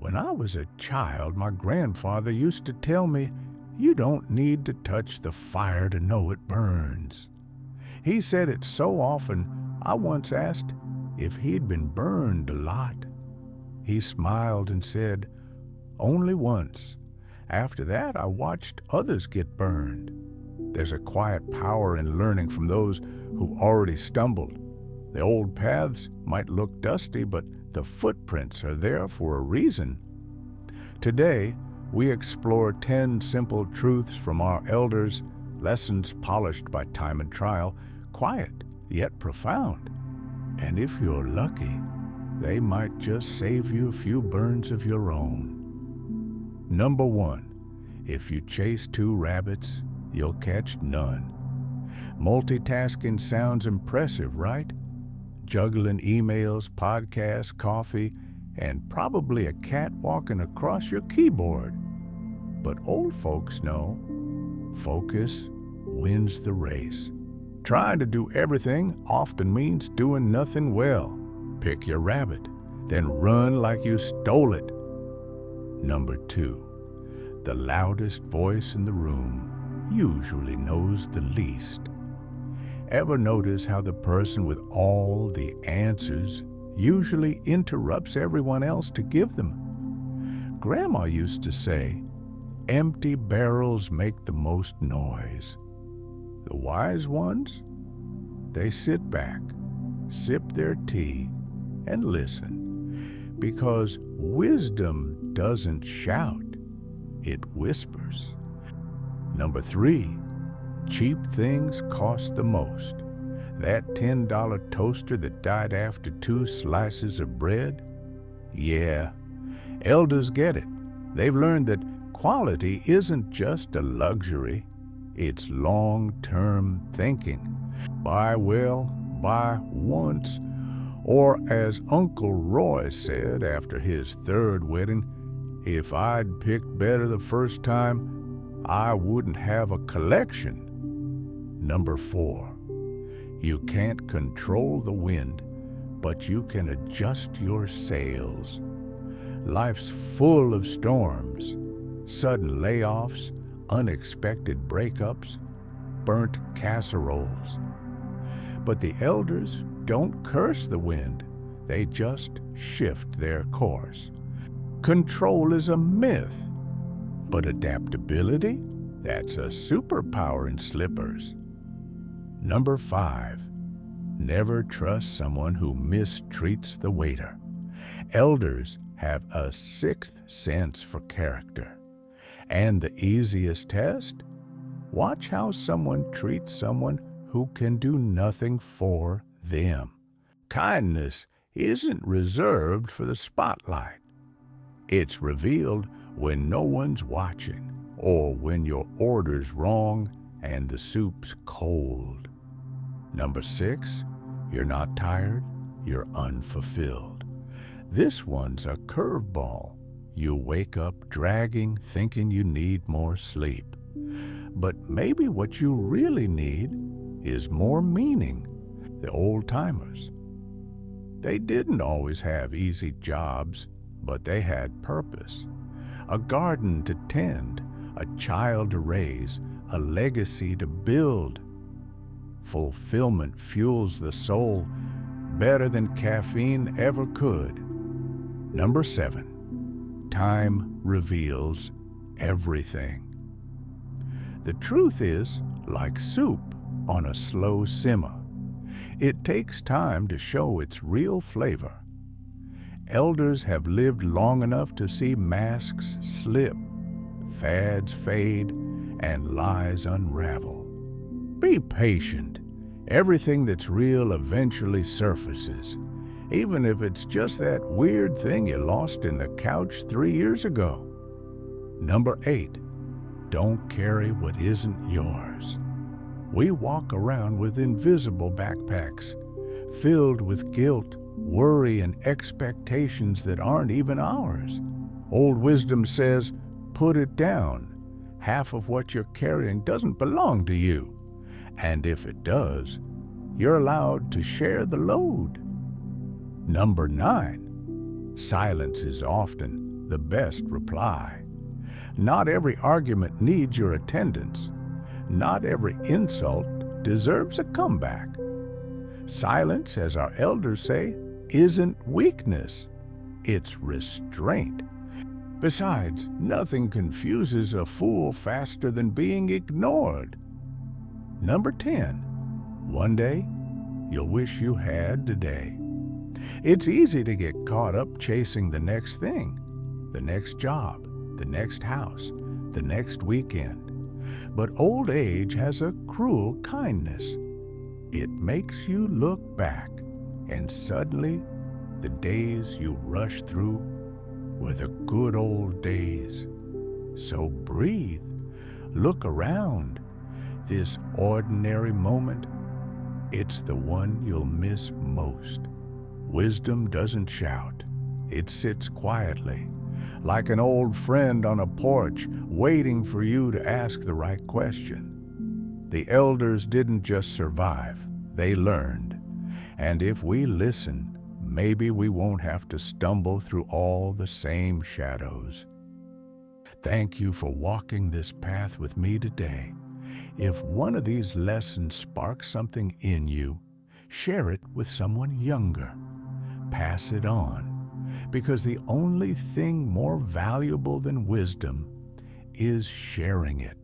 When I was a child, my grandfather used to tell me, you don't need to touch the fire to know it burns. He said it so often, I once asked if he'd been burned a lot. He smiled and said, only once. After that, I watched others get burned. There's a quiet power in learning from those who already stumbled. The old paths might look dusty, but the footprints are there for a reason. Today, we explore 10 simple truths from our elders, lessons polished by time and trial, quiet yet profound. And if you're lucky, they might just save you a few burns of your own. Number 1, if you chase 2 rabbits, you'll catch none. Multitasking sounds impressive, right? Juggling emails, podcasts, coffee, and probably a cat walking across your keyboard. But old folks know focus wins the race. Trying to do everything often means doing nothing well. Pick your rabbit, then run like you stole it. Number 2, the loudest voice in the room usually knows the least. Ever notice how the person with all the answers usually interrupts everyone else to give them? Grandma used to say, empty barrels make the most noise. The wise ones, they sit back, sip their tea, and listen, because wisdom doesn't shout, it whispers. Number 3, cheap things cost the most. That $10 toaster that died after 2 slices of bread? Yeah, elders get it. They've learned that quality isn't just a luxury, it's long-term thinking. Buy well, buy once. Or as Uncle Roy said after his 3rd wedding, if I'd picked better the first time, I wouldn't have a collection. Number 4, you can't control the wind, but you can adjust your sails. Life's full of storms, sudden layoffs, unexpected breakups, burnt casseroles. But the elders don't curse the wind, they just shift their course. Control is a myth, but adaptability, that's a superpower in slippers. Number 5, never trust someone who mistreats the waiter. Elders have a 6th sense for character. And the easiest test? Watch how someone treats someone who can do nothing for them. Kindness isn't reserved for the spotlight. It's revealed when no one's watching, or when your order's wrong and the soup's cold. Number 6, you're not tired, you're unfulfilled. This one's a curveball. You wake up dragging, thinking you need more sleep. But maybe what you really need is more meaning. The old-timers, they didn't always have easy jobs, but they had purpose. A garden to tend, a child to raise, a legacy to build. Fulfillment fuels the soul better than caffeine ever could. Number 7, time reveals everything. The truth is like soup on a slow simmer. It takes time to show its real flavor. Elders have lived long enough to see masks slip, fads fade, and lies unravel. Be patient. Everything that's real eventually surfaces, even if it's just that weird thing you lost in the couch 3 years ago. Number 8, don't carry what isn't yours. We walk around with invisible backpacks, filled with guilt, worry, and expectations that aren't even ours. Old wisdom says, put it down. Half of what you're carrying doesn't belong to you. And if it does, you're allowed to share the load. Number 9, silence is often the best reply. Not every argument needs your attendance. Not every insult deserves a comeback. Silence, as our elders say, isn't weakness. It's restraint. Besides, nothing confuses a fool faster than being ignored. Number 10. One day, you'll wish you had today. It's easy to get caught up chasing the next thing, the next job, the next house, the next weekend. But old age has a cruel kindness. It makes you look back, and suddenly the days you rushed through were the good old days. So breathe, look around. This ordinary moment, it's the one you'll miss most. Wisdom doesn't shout. It sits quietly, like an old friend on a porch, waiting for you to ask the right question. The elders didn't just survive, they learned. And if we listen, maybe we won't have to stumble through all the same shadows. Thank you for walking this path with me today. If one of these lessons sparks something in you, share it with someone younger. Pass it on, because the only thing more valuable than wisdom is sharing it.